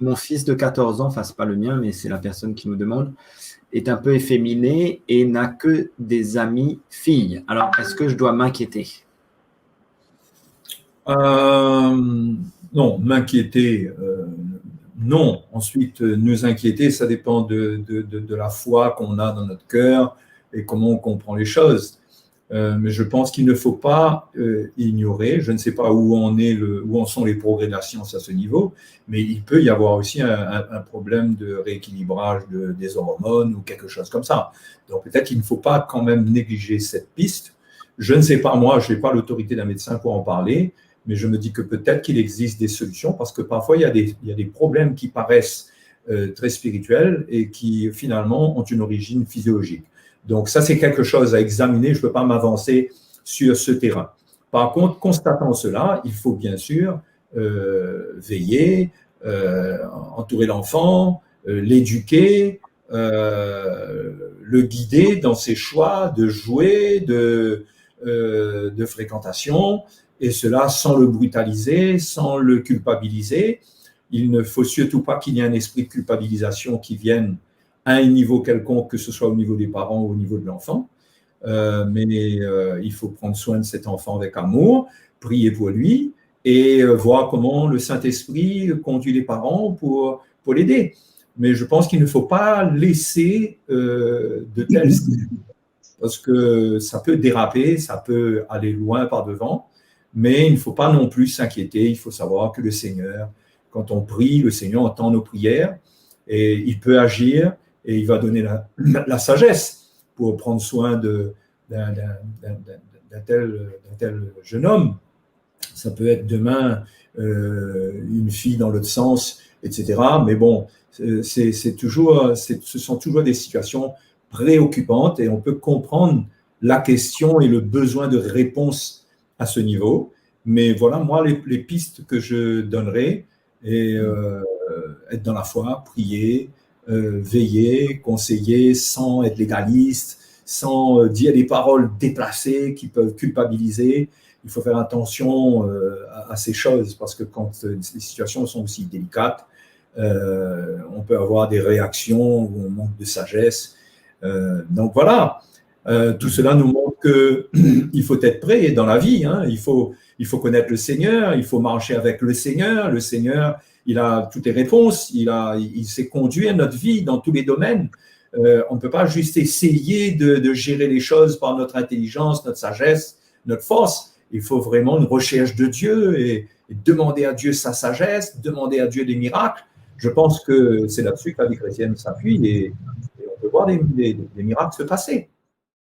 Mon fils de 14 ans, enfin, c'est pas le mien, mais c'est la personne qui nous demande, est un peu efféminé et n'a que des amies filles. Alors, est-ce que je dois m'inquiéter? Non, m'inquiéter, non. Ensuite, nous inquiéter, ça dépend de la foi qu'on a dans notre cœur et comment on comprend les choses. Mais je pense qu'il ne faut pas ignorer, je ne sais pas où en sont les progrès de la science à ce niveau, mais il peut y avoir aussi un problème de rééquilibrage des hormones ou quelque chose comme ça. Donc peut-être qu'il ne faut pas quand même négliger cette piste. Je ne sais pas, moi, je n'ai pas l'autorité d'un médecin pour en parler, mais je me dis que peut-être qu'il existe des solutions parce que parfois il y a des problèmes qui paraissent très spirituels et qui finalement ont une origine physiologique. Donc ça, c'est quelque chose à examiner. Je ne peux pas m'avancer sur ce terrain. Par contre, constatant cela, il faut bien sûr veiller, entourer l'enfant, l'éduquer, le guider dans ses choix de jouer, de fréquentation, et cela sans le brutaliser, sans le culpabiliser. Il ne faut surtout pas qu'il y ait un esprit de culpabilisation qui vienne à un niveau quelconque, que ce soit au niveau des parents ou au niveau de l'enfant. Mais il faut prendre soin de cet enfant avec amour, prier pour lui et voir comment le Saint-Esprit conduit les parents pour l'aider. Mais je pense qu'il ne faut pas laisser de tels parce que ça peut déraper, ça peut aller loin par devant, mais il ne faut pas non plus s'inquiéter. Il faut savoir que le Seigneur, quand on prie, le Seigneur entend nos prières et il peut agir et il va donner la sagesse pour prendre soin d'un tel jeune homme. Ça peut être demain une fille dans l'autre sens, etc. Mais bon, ce sont toujours des situations préoccupantes et on peut comprendre la question et le besoin de réponse à ce niveau. Mais voilà, moi, les pistes que je donnerais, et être dans la foi, prier, veiller, conseiller, sans être légaliste, sans dire des paroles déplacées qui peuvent culpabiliser. Il faut faire attention à ces choses parce que quand les situations sont aussi délicates, on peut avoir des réactions où on manque de sagesse. Donc voilà, tout cela nous montre qu'il faut être prêt dans la vie. Hein. Il faut connaître le Seigneur, il faut marcher avec le Seigneur. Le Seigneur, il a toutes les réponses, il sait conduire notre vie dans tous les domaines. On ne peut pas juste essayer de gérer les choses par notre intelligence, notre sagesse, notre force. Il faut vraiment une recherche de Dieu et demander à Dieu sa sagesse, demander à Dieu des miracles. Je pense que c'est là-dessus que la vie chrétienne s'appuie et on peut voir des miracles se passer.